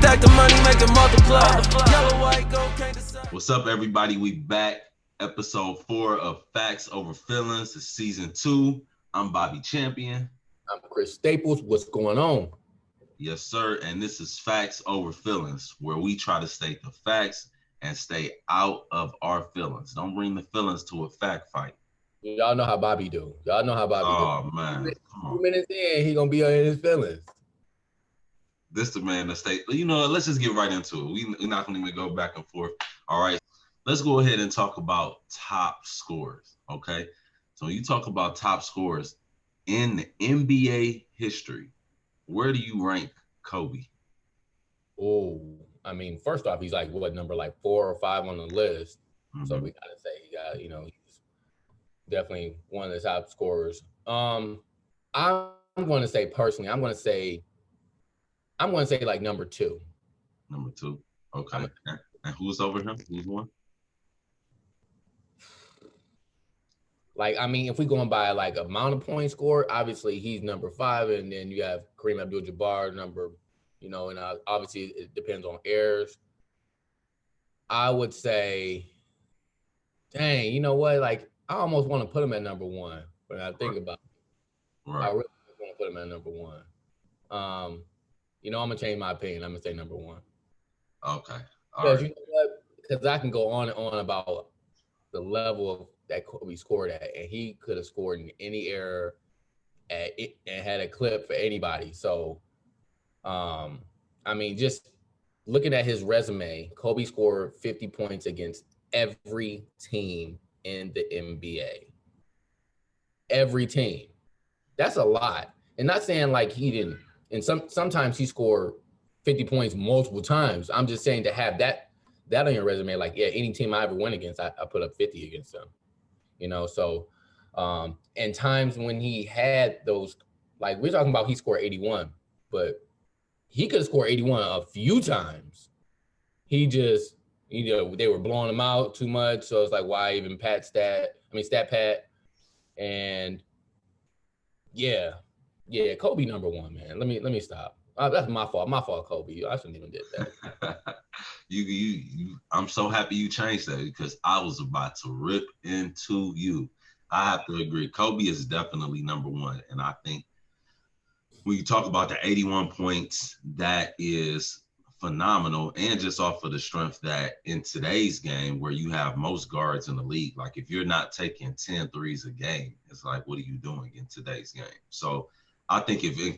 stack the money, make it multiply. Yellow, white, gold, can't decide. What's up, everybody? We back. Episode 4 of Facts Over Feelings. It's season 2. I'm Bobby Champion. I'm Chris Staples. What's going on? Yes, sir. And this is Facts Over Feelings, where we try to state the facts and stay out of our feelings. Don't bring the feelings to a fact fight. Y'all know how Bobby do. Oh, man. 2 minutes in, he gonna be in his feelings. This the man that stay. You know, let's just get right into it. We're not going to even go back and forth. All right. Let's go ahead and talk about top scorers, okay? So when you talk about top scorers in the NBA history, where do you rank Kobe? Oh, I mean, first off, he's like what number, like 4 or 5 on the list. Mm-hmm. So we gotta say he got, he's definitely one of the top scorers. I'm going to say personally, I'm going to say like number 2. Number 2, okay. And who's over him? Who's one? Like, I mean, if we're going by like amount of points scored, obviously he's number 5, and then you have Kareem Abdul-Jabbar number, and obviously it depends on errors. I would say, dang, you know what? Like, I almost want to put him at number 1 when I think about it. Right. I really want to put him at number 1. I'm gonna change my opinion. I'm gonna say number 1. Okay. Because you know what? Because I can go on and on about the level of that Kobe scored at, and he could have scored in any era at it and had a clip for anybody. So, I mean, just looking at his resume, Kobe scored 50 points against every team in the NBA. Every team. That's a lot. And not saying like he didn't. And sometimes he scored 50 points multiple times. I'm just saying to have that on your resume, like, yeah, any team I ever went against, I put up 50 against them. So and times when he had those, like we're talking about he scored 81, but he could have scored 81 a few times. He just, they were blowing him out too much. So it's like, why even stat pat? And yeah, Kobe number 1, man. Let me stop. That's my fault. My fault, Kobe. I shouldn't even did that. I'm so happy you changed that because I was about to rip into you. I have to agree. Kobe is definitely number 1. And I think when you talk about the 81 points, that is phenomenal. And just off of the strength that in today's game where you have most guards in the league, like if you're not taking 10 threes a game, it's like, what are you doing in today's game? So I think if in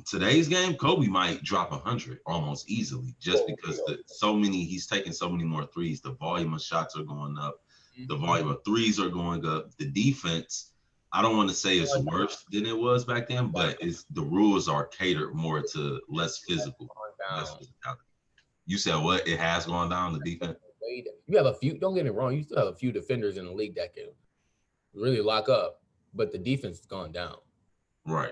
today's game, Kobe might drop 100 almost easily just because he's taking so many more threes. The volume of shots are going up. The volume of threes are going up. The defense, I don't want to say it's worse than it was back then, but the rules are catered more to less physical. You said what? It has gone down, the defense? You have a few, don't get me wrong, you still have a few defenders in the league that can really lock up, but the defense has gone down. Right.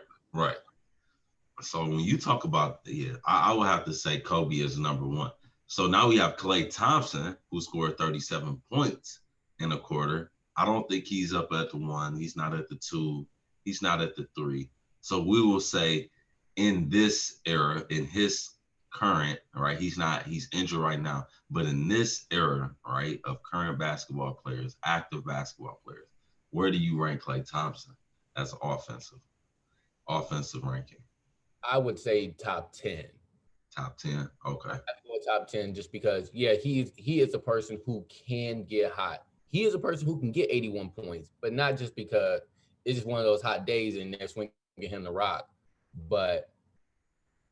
So when you talk about, I would have to say Kobe is number 1. So now we have KLAY Thompson, who scored 37 points in a quarter. I don't think he's up at the 1. He's not at the 2. He's not at the 3. So we will say in this era, in his current, right, he's injured right now, but in this era, right, of current basketball players, active basketball players, where do you rank KLAY Thompson as offensive ranking? I would say top 10. Top 10, okay. I go top 10 just because, he is a person who can get hot. He is a person who can get 81 points, but not just because it's just one of those hot days and they're swinging him the rock. But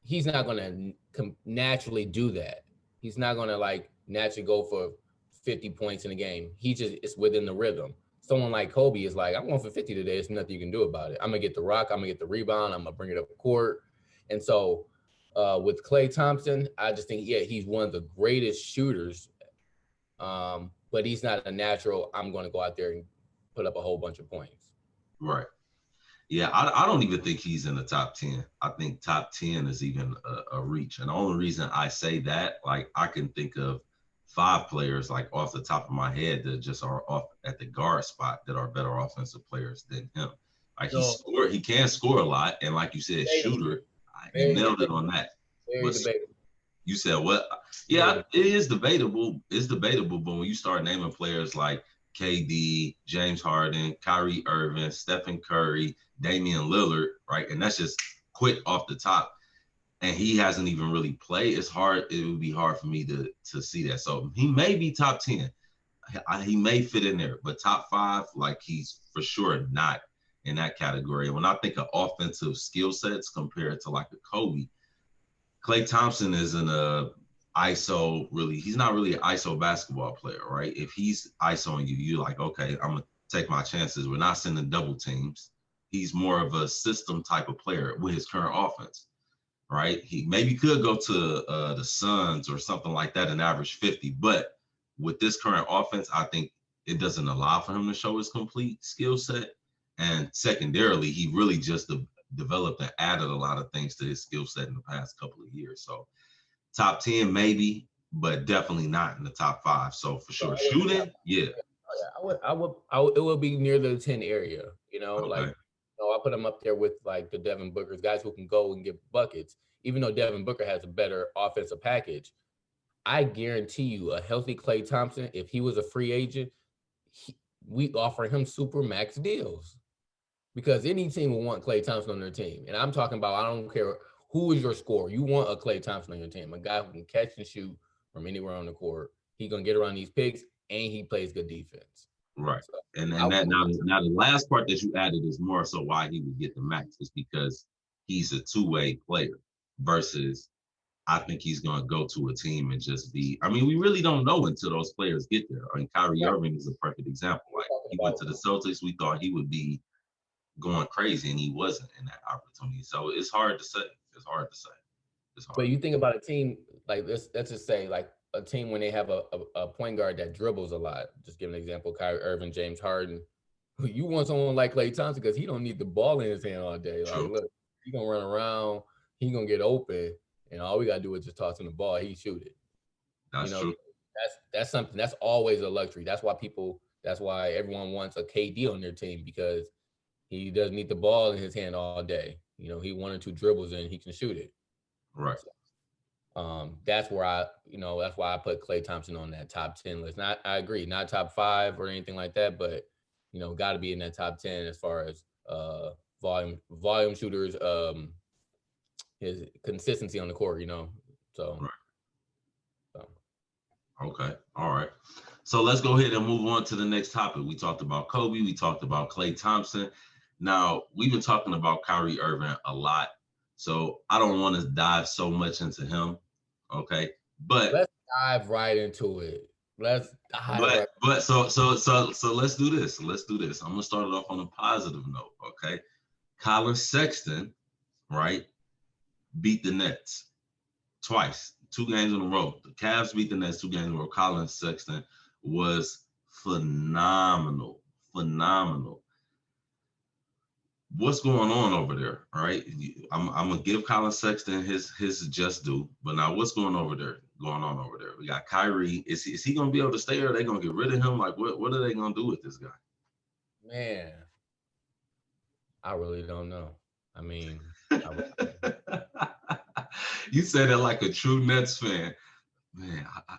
he's not going to naturally do that. He's not going to like naturally go for 50 points in a game. It's within the rhythm. Someone like Kobe is like, I'm going for 50 today. There's nothing you can do about it. I'm going to get the rock. I'm going to get the rebound. I'm going to bring it up the court. And so with KLAY Thompson, I just think, he's one of the greatest shooters. But he's not a natural, I'm going to go out there and put up a whole bunch of points. Right. Yeah, I don't even think he's in the top 10. I think top 10 is even a reach. And the only reason I say that, like, I can think of 5 players, like, off the top of my head that just are off at the guard spot that are better offensive players than him. Like, he can score a lot. And like you said, shooter, he nailed it on that. You said what? Yeah, it is debatable. It's debatable, but when you start naming players like KD, James Harden, Kyrie Irving, Stephen Curry, Damian Lillard, right? And that's just quick off the top. And he hasn't even really played. It's hard. It would be hard for me to see that. So he may be top 10. He may fit in there, but top 5, like he's for sure not in that category. And when I think of offensive skill sets compared to like a Kobe, Klay Thompson isn't a ISO really. He's not really an ISO basketball player, right? If he's ISOing you, you're like, okay, I'm gonna take my chances. We're not sending double teams. He's more of a system type of player with his current offense, right? He maybe could go to the Suns or something like that and average 50, but with this current offense, I think it doesn't allow for him to show his complete skill set. And secondarily, he really just developed and added a lot of things to his skill set in the past couple of years. So top 10 maybe, but definitely not in the top 5. So for sure, shooting, yeah. It would be near the 10 area, Okay. like, I put him up there with like the Devin Bookers, guys who can go and get buckets. Even though Devin Booker has a better offensive package, I guarantee you a healthy Klay Thompson, if he was a free agent, we offer him super max deals because any team will want Klay Thompson on their team. And I'm talking about, I don't care who is your scorer. You want a Klay Thompson on your team, a guy who can catch and shoot from anywhere on the court. He's going to get around these picks and he plays good defense. Right. So, and that now the last part that you added is more so why he would get the max is because he's a two-way player versus I think he's going to go to a team and just be, I mean, we really don't know until those players get there. I mean, Kyrie Irving is a perfect example. Like he went to the Celtics, we thought he would be going crazy and he wasn't in that opportunity. So it's hard to say. It's hard. But you think about a team like this, let's just say like a team when they have a point guard that dribbles a lot. Just give an example, Kyrie Irving, James Harden. You want someone like Klay Thompson because he don't need the ball in his hand all day. Like, look, he's going to run around, he's going to get open. And all we gotta do is just toss him the ball. He shoot it. That's true. That's something. That's always a luxury. That's why everyone wants a KD on their team because he doesn't need the ball in his hand all day. He 1 or 2 dribbles and he can shoot it. Right. So, that's why I put Klay Thompson on that top 10 list. I agree, not top 5 or anything like that, but got to be in that top 10 as far as volume shooters. His consistency on the court, so. Right. Okay. All right. So let's go ahead and move on to the next topic. We talked about Kobe. We talked about Klay Thompson. Now, we've been talking about Kyrie Irving a lot. So I don't want to dive so much into him. Okay. But let's dive right into it. But so let's do this. Let's do this. I'm going to start it off on a positive note. Okay. Colin Sexton, right, beat the Nets twice, 2 games in a row. The Cavs beat the Nets 2 games in a row. Colin Sexton was phenomenal. What's going on over there? All right, I'm gonna give Colin Sexton his just due, but now what's going on over there? We got Kyrie. Is he gonna be able to stay, or are they gonna get rid of him? Like, what are they gonna do with this guy? Man, I really don't know. I mean, you said it like a true Nets fan. Man, I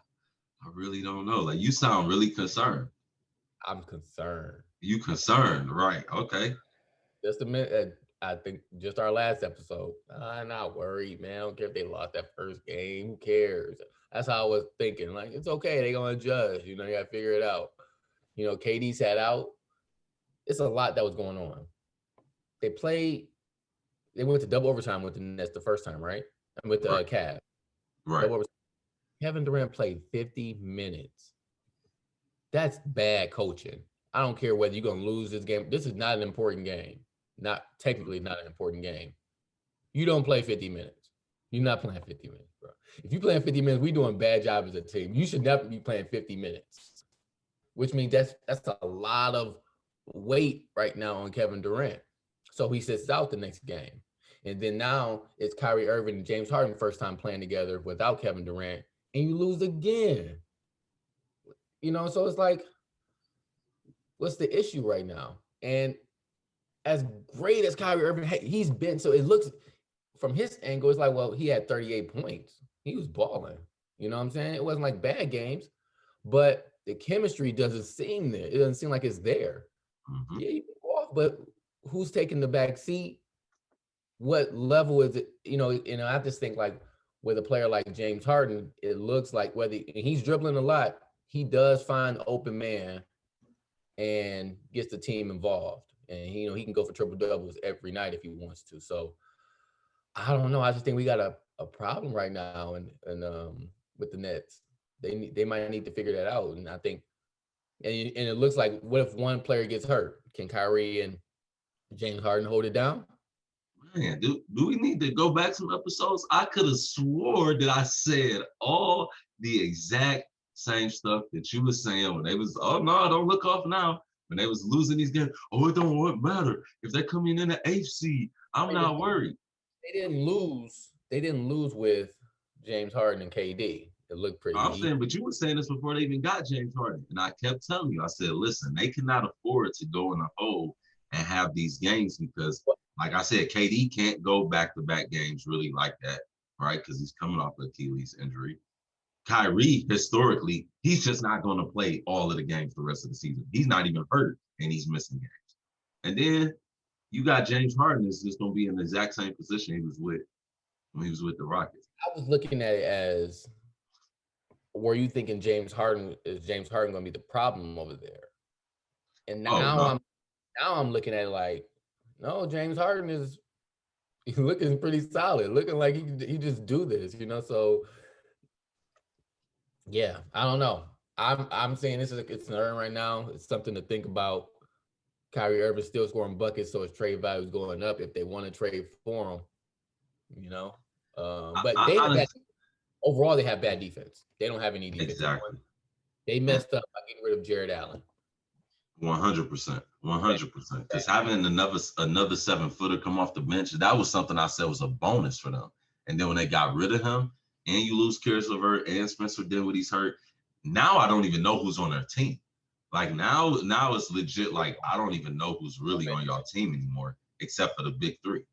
really don't know. Like, you sound really concerned. I'm concerned. You concerned, right? Okay. Just a minute. I think just our last episode. I'm not worried, man. I don't care if they lost that first game. Who cares? That's how I was thinking. Like, it's okay. They're going to adjust. You got to figure it out. KD sat out. It's a lot that was going on. They went to double overtime with the Nets the first time, right? And with the Cavs. Right. Kevin Durant played 50 minutes. That's bad coaching. I don't care whether you're going to lose this game. This is not an important game. Not technically not an important game. You don't play 50 minutes. You're not playing 50 minutes, bro. If you're playing 50 minutes, we're doing a bad job as a team. You should never be playing 50 minutes, which means that's a lot of weight right now on Kevin Durant. So he sits out the next game. And then now it's Kyrie Irving and James Harden first time playing together without Kevin Durant, and you lose again. So it's like, what's the issue right now? And as great as Kyrie Irving, he's been, so it looks from his angle, it's like, well, he had 38 points. He he was balling. You know what I'm saying? It wasn't like bad games, but the chemistry doesn't seem there. It doesn't seem like it's there. Mm-hmm. Yeah, you can go off, but who's taking the back seat? What level is it? I just think like with a player like James Harden, it looks like whether he's dribbling a lot, he does find the open man and gets the team involved. And he can go for triple doubles every night if he wants to. So I don't know. I just think we got a problem right now, and with the Nets, they might need to figure that out. And I think, and it looks like, what if one player gets hurt? Can Kyrie and James Harden hold it down? Man, do we need to go back some episodes? I could have swore that I said all the exact same stuff that you were saying when they was, oh no, don't look off now. When they was losing these games, oh, it don't matter. If they're coming in the eighth seed, I'm not worried. They didn't lose. They didn't lose with James Harden and KD. It looked pretty I'm easy. saying, but you were saying this before they even got James Harden. And I kept telling you, I said, listen, they cannot afford to go in a hole and have these games because, like I said, KD can't go back-to-back games really like that, right? Because he's coming off an Achilles injury. Kyrie, historically, he's just not going to play all of the games the rest of the season. He's not even hurt, and he's missing games. And then you got James Harden is just going to be in the exact same position he was with when he was with the Rockets. I was looking at it as, were you thinking James Harden going to be the problem over there? And now I'm looking at it like, no, James Harden he's looking pretty solid, looking like he just do this, So yeah, I don't know. I'm saying this is a concern right now. It's something to think about. Kyrie Irving still scoring buckets, so his trade value is going up if they want to trade for him. But overall they have bad defense. They don't have any defense. Exactly. They messed up by getting rid of Jared Allen. 100%. Because having another 7-footer come off the bench, that was something I said was a bonus for them. And then when they got rid of him, and you lose Karis LeVert and Spencer Dinwiddie's hurt, now I don't even know who's on their team. Like now it's legit. Like I don't even know who's really on y'all team anymore, except for the big three.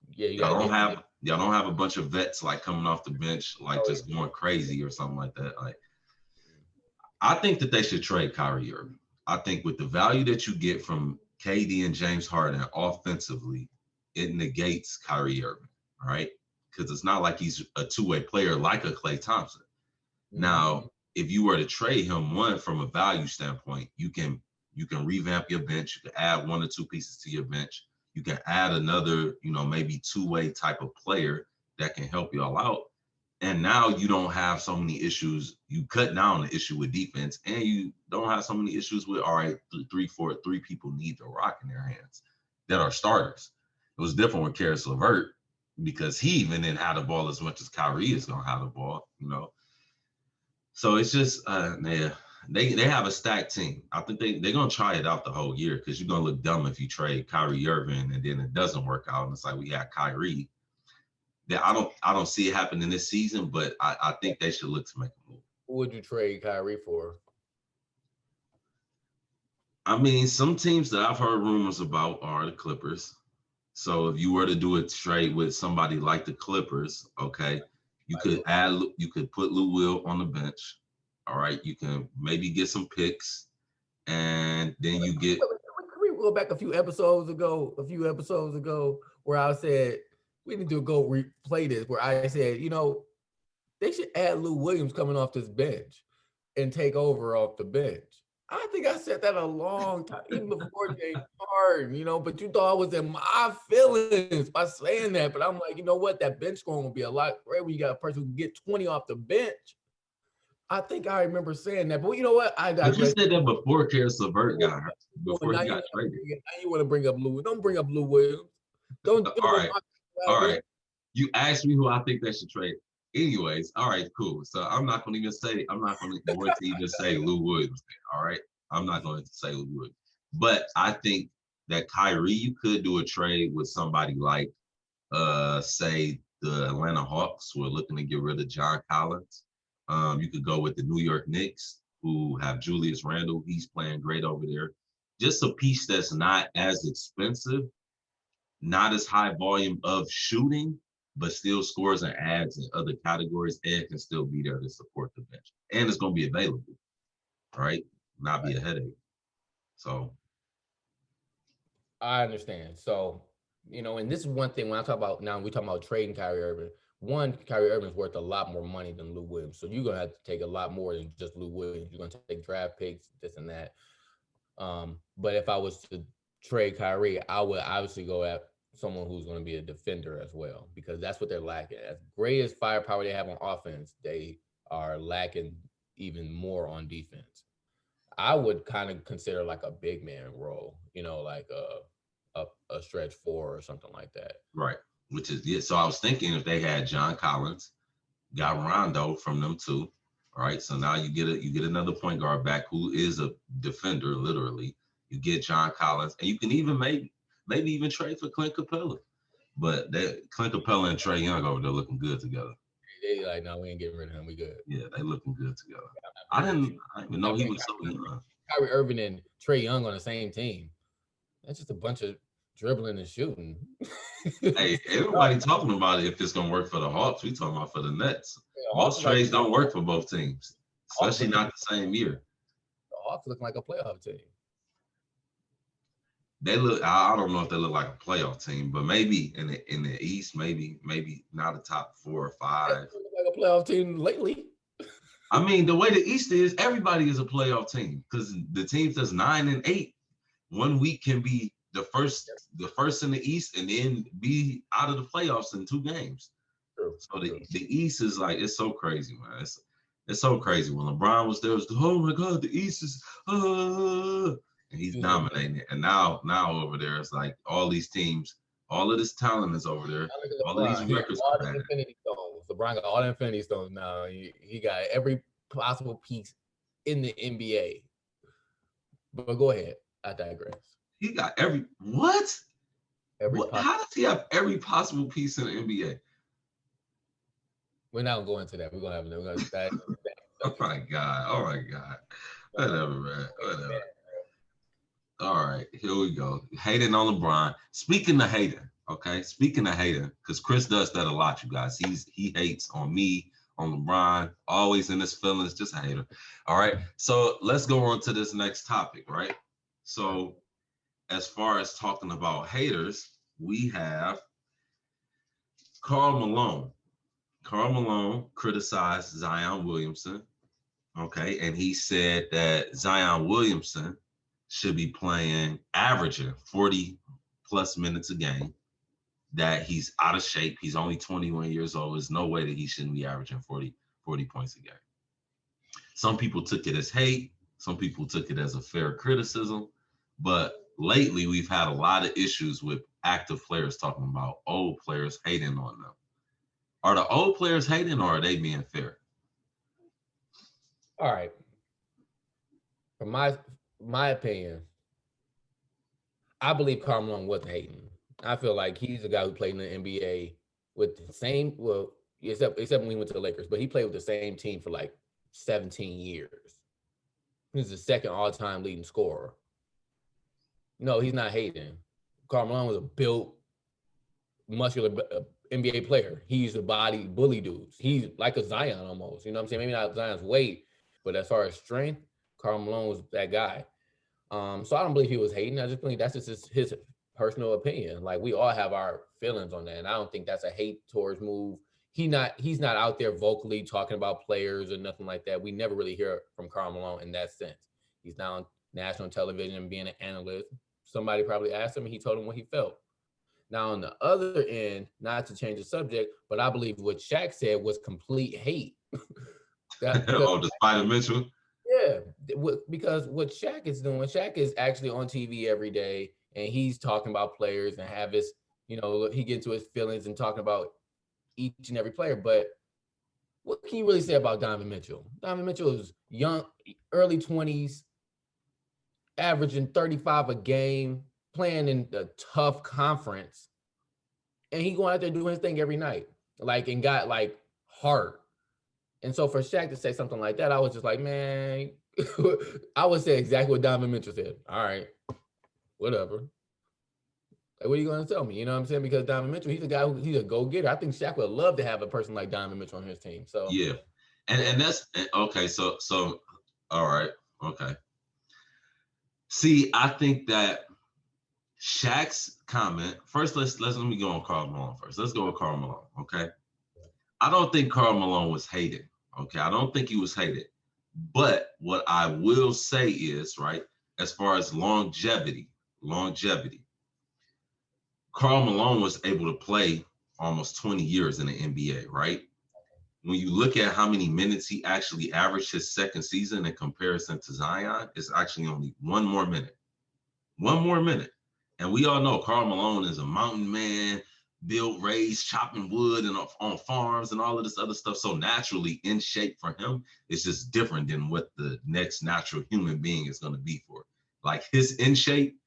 Yeah, y'all don't have a bunch of vets like coming off the bench, like just going crazy or something like that. Like I think that they should trade Kyrie Irving. I think with the value that you get from KD and James Harden offensively, it negates Kyrie Irving, right? Because it's not like he's a two-way player like a Klay Thompson. Mm-hmm. Now, if you were to trade him, one, from a value standpoint, you can revamp your bench. You can add 1 or 2 pieces to your bench. You can add another, maybe two-way type of player that can help y'all out. And now you don't have so many issues. You cut down the issue with defense, and you don't have so many issues with, all right, 3 people need the rock in their hands that are starters. It was different with Karis LeVert because he even didn't have the ball as much as Kyrie is going to have the ball, So it's just, they have a stacked team. I think they're going to try it out the whole year because you're going to look dumb if you trade Kyrie Irving and then it doesn't work out. And it's like we had Kyrie. That I don't see it happening this season, but I think they should look to make a move. Who would you trade Kyrie for? I mean, some teams that I've heard rumors about are the Clippers. So if you were to do a trade with somebody like the Clippers, okay, you could put Lou Will on the bench. All right, you can maybe get some picks, and then you get. Can we go back a few episodes ago where I said we need to go replay this, where I said, they should add Lou Williams coming off this bench and take over off the bench. I think I said that a long time, even before James Harden, but you thought I was in my feelings by saying that. But I'm like, you know what? That bench scoring will be a lot great when you got a person who can get 20 off the bench. I think I remember saying that. But you know what? But you said that before Karis LeVert got hurt, before he got traded. Now you want to bring up Lou. Don't bring up Lou Williams. Don't. All right. You asked me who I think they should trade. Anyways, all right, cool. So I'm not going to say Lou Williams. All right, I'm not going to say Lou Williams. But I think that Kyrie, you could do a trade with somebody like, say, the Atlanta Hawks, who are looking to get rid of John Collins. You could go with the New York Knicks, who have Julius Randle. He's playing great over there. Just a piece that's not as expensive, not as high volume of shooting, but still scores and adds in other categories and can still be there to support the bench. And it's going to be available, right? Not be a headache. So I understand. So, and this is one thing when I talk about now, we talking about trading Kyrie Irving. One, Kyrie Irving's worth a lot more money than Lou Williams. So you're gonna have to take a lot more than just Lou Williams. You're gonna take draft picks, this and that. But if I was to trade Kyrie, I would obviously go at someone who's going to be a defender as well, because that's what they're lacking. As great as firepower they have on offense, they are lacking even more on defense. I would kind of consider like a big man role, like a stretch four or something like that. right, which is So I was thinking if they had John Collins, got Rondo from them too. All right, so now you get another point guard back who is a defender, literally. You get John Collins, and you can even maybe even trade for Clint Capella. But that Clint Capella and Trae Young over there looking good together. They like, no, we ain't getting rid of him. We good. Yeah, they looking good together. I didn't even know he was so young. Kyrie Irving and Trae Young on the same team. That's just a bunch of dribbling and shooting. Hey, everybody talking about it if it's gonna work for the Hawks. We talking about for the Nets. Most trades don't work for both teams, especially not the same year. The Hawks look like a playoff team. They look. I don't know if they look like a playoff team, but maybe in the East, maybe not a top 4 or 5. They look like a playoff team lately. I mean, the way the East is, everybody is a playoff team because the teams that's 9 and 8, 1 week can be the first in the East and then be out of the playoffs in 2 games. True. So the East is like, it's so crazy, man. It's so crazy. When LeBron was there, it was oh my God, the East is and he's dominating it. And now over there, it's like all these teams, all of this talent is over there. All of these records. All the Infinity Stones. LeBron got all the Infinity Stones now. He got every possible piece in the NBA. But go ahead. I digress. He got what? How does he have every possible piece in the NBA? We're not gonna go into that. We're gonna have that. Oh my God. Whatever, man. Whatever. All right, here we go. Hating on LeBron. Speaking of hating, because Chris does that a lot, you guys. He hates on me, on LeBron, always in his feelings, just a hater. All right, so let's go on to this next topic, right? So as far as talking about haters, we have Karl Malone. Karl Malone criticized Zion Williamson, okay, and he said that Zion Williamson should be averaging 40 plus minutes a game, that he's out of shape. He's only 21 years old. There's no way that he shouldn't be averaging 40 points a game. Some people took it as hate. Some people took it as a fair criticism. But lately, we've had a lot of issues with active players talking about old players hating on them. Are the old players hating or are they being fair? All right. From my opinion, I believe Karl Malone wasn't hating. I feel like he's a guy who played in the NBA with the same, except when he went to the Lakers, but he played with the same team for like 17 years. He's the second all-time leading scorer. No, he's not hating. Karl Malone was a built, muscular NBA player. He used to body bully dudes. He's like a Zion almost. You know what I'm saying? Maybe not Zion's weight, but as far as strength, Karl Malone was that guy. So I don't believe he was hating. I just believe that's just his personal opinion. Like, we all have our feelings on that, and I don't think that's a hate towards move. He's not out there vocally talking about players or nothing like that. We never really hear from Karl Malone in that sense. He's now on national television being an analyst. Somebody probably asked him, and he told him what he felt. Now, on the other end, not to change the subject, but I believe what Shaq said was complete hate. Despite Mitchell? Yeah, because what Shaq is doing, Shaq is actually on TV every day, and he's talking about players and have his, he gets into his feelings and talking about each and every player. But what can you really say about Donovan Mitchell? Donovan Mitchell is young, early 20s, averaging 35 a game, playing in a tough conference, and he going out there doing his thing every night, and got heart. And so for Shaq to say something like that, I was just like, man, I would say exactly what Donovan Mitchell said. All right, whatever. Like, what are you going to tell me? You know what I'm saying? Because Donovan Mitchell, he's a guy he's a go-getter. I think Shaq would love to have a person like Donovan Mitchell on his team. So Yeah. And that's okay. So all right. Okay. See, I think that Shaq's comment first. Let me go on Karl Malone first. Let's go with Karl Malone. Okay. I don't think Karl Malone was hated. Okay. I don't think he was hated. But what I will say is, right, as far as longevity, Karl Malone was able to play almost 20 years in the NBA, right? When you look at how many minutes he actually averaged his second season in comparison to Zion, it's actually only one more minute. One more minute. And we all know Karl Malone is a mountain man, built, raised, chopping wood and on farms and all of this other stuff. So naturally in shape for him, it's just different than what the next natural human being is going to be for. Like his in shape,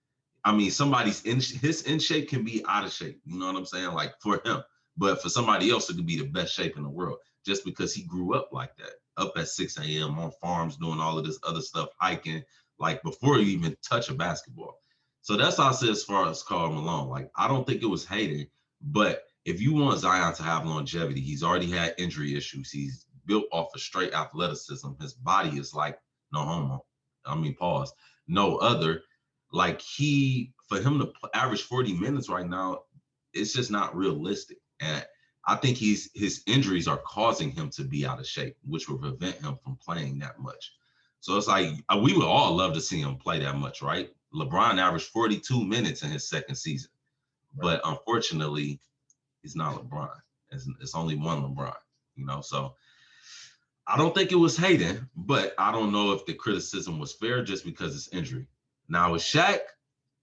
I mean, his in shape can be out of shape. You know what I'm saying? Like for him, but for somebody else, it could be the best shape in the world just because he grew up like that, up at 6 a.m. on farms, doing all of this other stuff, hiking, like before you even touch a basketball. So that's how I say as far as Karl Malone. Like, I don't think it was hating, but if you want Zion to have longevity, he's already had injury issues. He's built off of straight athleticism. His body is like no homo. I mean, pause. No other. Like for him to average 40 minutes right now, it's just not realistic. And I think his injuries are causing him to be out of shape, which will prevent him from playing that much. So it's like we would all love to see him play that much, right? LeBron averaged 42 minutes in his second season, but unfortunately, he's not LeBron. It's only one LeBron, you know. So I don't think it was hating, but I don't know if the criticism was fair just because it's injury. Now with Shaq,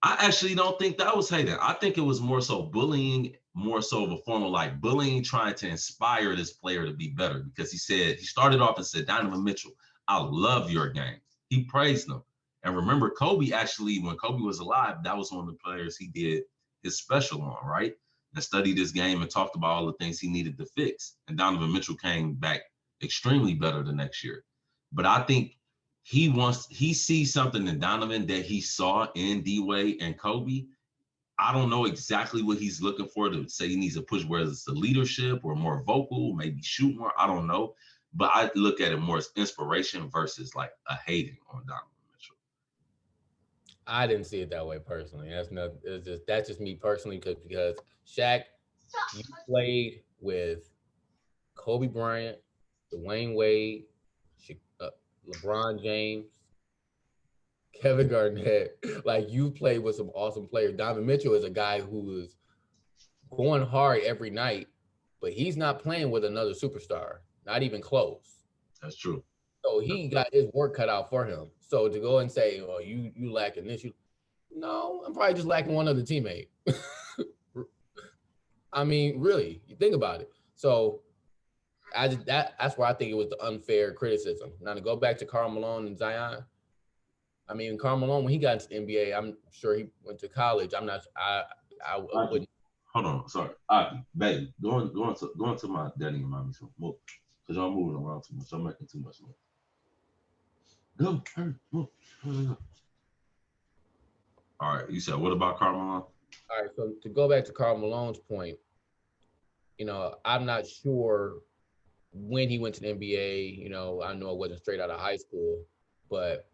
I actually don't think that was hating. I think it was more so bullying, more so of a form of like bullying, trying to inspire this player to be better. Because he started off and said, Donovan Mitchell, I love your game. He praised him. And remember, Kobe actually, when Kobe was alive, that was one of the players he did his special on, right? And studied his game and talked about all the things he needed to fix. And Donovan Mitchell came back extremely better the next year. But I think he sees something in Donovan that he saw in D-Wade and Kobe. I don't know exactly what he's looking for to say he needs to push, whether it's the leadership or more vocal, maybe shoot more. I don't know. But I look at it more as inspiration versus like a hating on Donovan Mitchell. I didn't see it that way personally. That's just me personally because Shaq, you played with Kobe Bryant, Dwayne Wade, LeBron James, Kevin Garnett. Like, you played with some awesome players. Donovan Mitchell is a guy who is going hard every night, but he's not playing with another superstar, not even close. That's true. So he got his work cut out for him. So to go and say, "Oh, you lacking this," no, I'm probably just lacking one other teammate. I mean, really, you think about it. So that's where I think it was the unfair criticism. Now to go back to Karl Malone and Zion, I mean, Karl Malone, when he got into the NBA, I'm sure he went to college. I wouldn't. Hold on, sorry, baby, going to my daddy and mommy some more because y'all moving around too much. I'm making too much noise. Go, hurry, move. All right, you said what about Karl Malone? All right, so to go back to Karl Malone's point, I'm not sure when he went to the NBA. I know it wasn't straight out of high school, but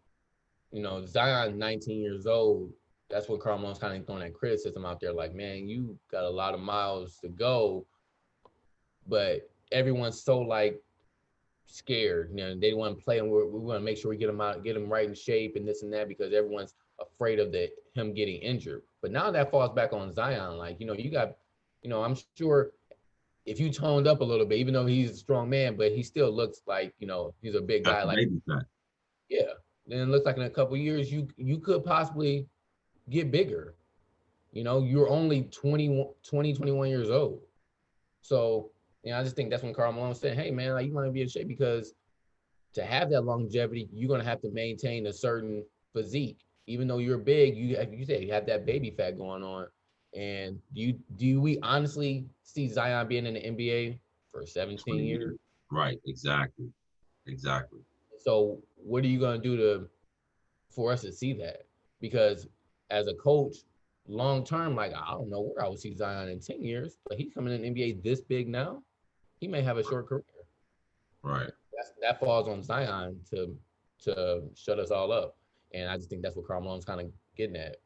Zion, 19 years old. That's when Karl Malone's kind of throwing that criticism out there, like, man, you got a lot of miles to go, but everyone's so like scared. They want to play, and we want to make sure we get him out, get him right in shape, and this and that, because everyone's afraid of him getting injured. But now that falls back on Zion. Like, you got, I'm sure if you toned up a little bit, even though he's a strong man, but he still looks like, he's a big guy. Like, yeah. Then it looks like in a couple of years, you could possibly get bigger. You're only 21 years old. So, I just think that's when Karl Malone said, hey, man, like, you want to be in shape, because to have that longevity, you're going to have to maintain a certain physique. Even though you're big, you have that baby fat going on. And do we honestly see Zion being in the NBA for 17 years? Right, exactly. So what are you going to do for us to see that? Because as a coach, long term, like I don't know where I would see Zion in 10 years, but he's coming in the NBA this big now. He may have a short career. Right. That falls on Zion to shut us all up. And I just think that's what Karl Malone's kind of getting at.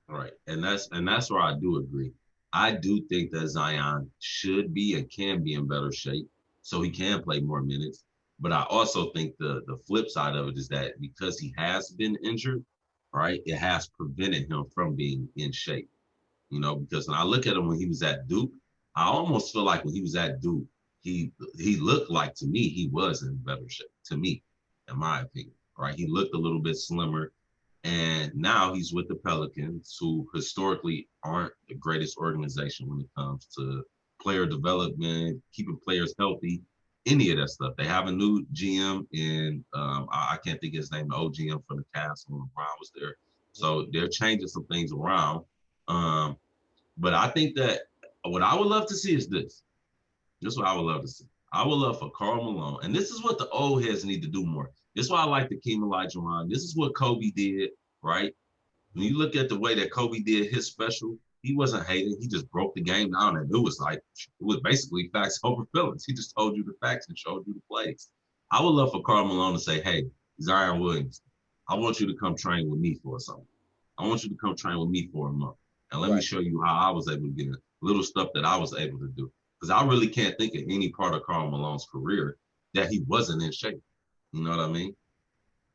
Right. And that's where I do agree. I do think that Zion should be and can be in better shape so he can play more minutes. But I also think the flip side of it is that because he has been injured, right, it has prevented him from being in shape. Because when I look at him when he was at Duke, I almost feel like when he was at Duke, he looked like, to me, he was in better shape, to me, in my opinion. Right. He looked a little bit slimmer. And now he's with the Pelicans, who historically aren't the greatest organization when it comes to player development, keeping players healthy, any of that stuff. They have a new GM in, I can't think of his name, the old GM from the Cavs when LeBron was there. So they're changing some things around. But I think that what I would love to see is this. This is what I would love to see. I would love for Karl Malone, and this is what the old heads need to do more. This is why I like the Hakeem Olajuwon. This is what Kobe did, right? When you look at the way that Kobe did his special, he wasn't hating. He just broke the game down, and it was basically facts over feelings. He just told you the facts and showed you the plays. I would love for Karl Malone to say, "Hey, Zion Williams, I want you to come train with me for something. I want you to come train with me for a month, and let me show you how I was able to get little stuff that I was able to do." Because I really can't think of any part of Karl Malone's career that he wasn't in shape. You know what I mean?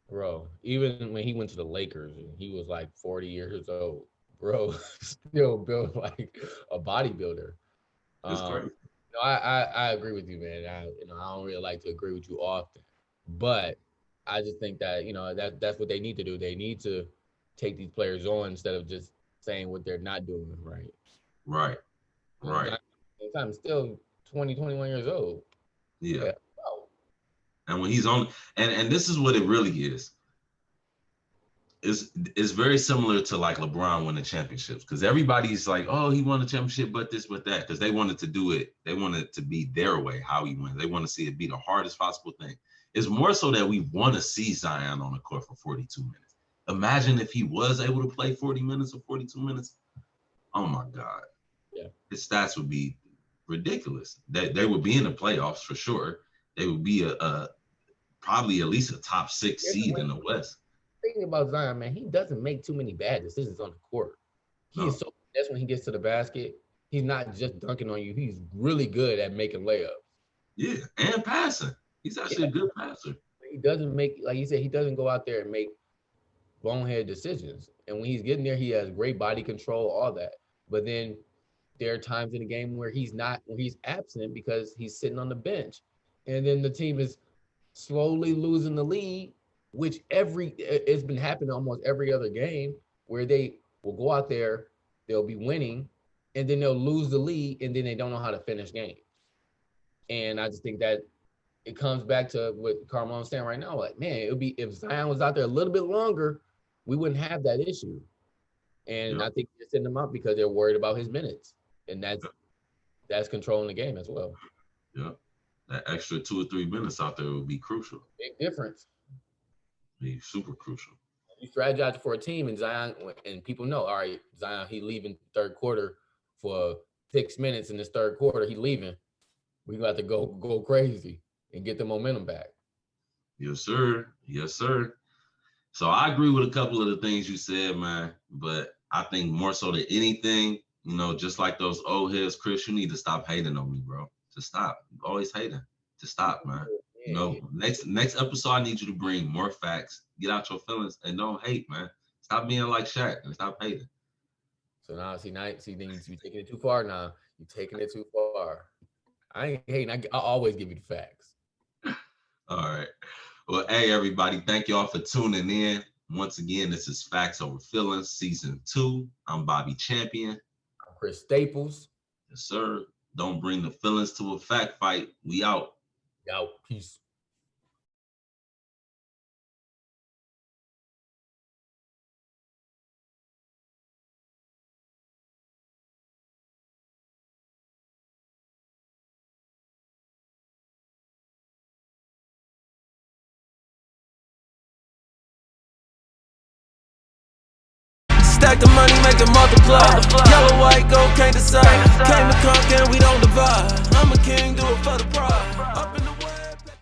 Bro, even when he went to the Lakers and he was like 40 years old, bro, still built like a bodybuilder. It's crazy. I agree with you, man. I don't really like to agree with you often, but I just think that that's what they need to do. They need to take these players on instead of just saying what they're not doing right. Right. Right. I'm still 20, 21 years old. Yeah. And when he's on, and this is what it really is. It's very similar to like LeBron winning championships, because everybody's like, oh, he won a championship, but this, but that, because they wanted to do it. They wanted it to be their way, how he wins. They want to see it be the hardest possible thing. It's more so that we want to see Zion on the court for 42 minutes. Imagine if he was able to play 40 minutes or 42 minutes. Oh my God. Yeah. His stats would be ridiculous. They would be in the playoffs for sure. They would be a probably at least a top 6 seed in the West. Thinking about Zion, man, he doesn't make too many bad decisions on the court. That's when he gets to the basket. He's not just dunking on you. He's really good at making layups. Yeah, and passing. He's actually a good passer. He doesn't make, like you said, he doesn't go out there and make bonehead decisions. And when he's getting there, he has great body control, all that. But then there are times in the game where he's absent because he's sitting on the bench. And then the team is slowly losing the lead, which it's been happening almost every other game, where they will go out there, they'll be winning, and then they'll lose the lead, and then they don't know how to finish games. And I just think that it comes back to what Karl Malone's saying right now. Like, man, it would be, if Zion was out there a little bit longer, we wouldn't have that issue. And I think they're sending him out because they're worried about his minutes, and that's controlling the game as well. Yeah, that extra 2 or 3 minutes out there would be crucial. Big difference. Be super crucial. You strategize for a team, and Zion, and people know, all right, Zion, he leaving third quarter for 6 minutes in this third quarter. He leaving. We got to go crazy and get the momentum back. Yes, sir. Yes, sir. So I agree with a couple of the things you said, man. But I think more so than anything, just like those old heads, Chris, you need to stop hating on me, bro. Just stop. You're always hating. Just stop, man. Next episode, I need you to bring more facts. Get out your feelings and don't hate, man. Stop being like Shaq and stop hating. So now, then you're taking it too far now. You're taking it too far. I ain't hating. I always give you the facts. All right. Well, hey, everybody. Thank y'all for tuning in. Once again, this is Facts Over Feelings, Season 2. I'm Bobbie Champion. I'm Chris Staples. Yes, sir. Don't bring the feelings to a fact fight. We out. Peace. stack the money, make it multiply. Yellow, white, gold, can't decide. Came to conquer and we don't divide. I'm a king, do it for the pride.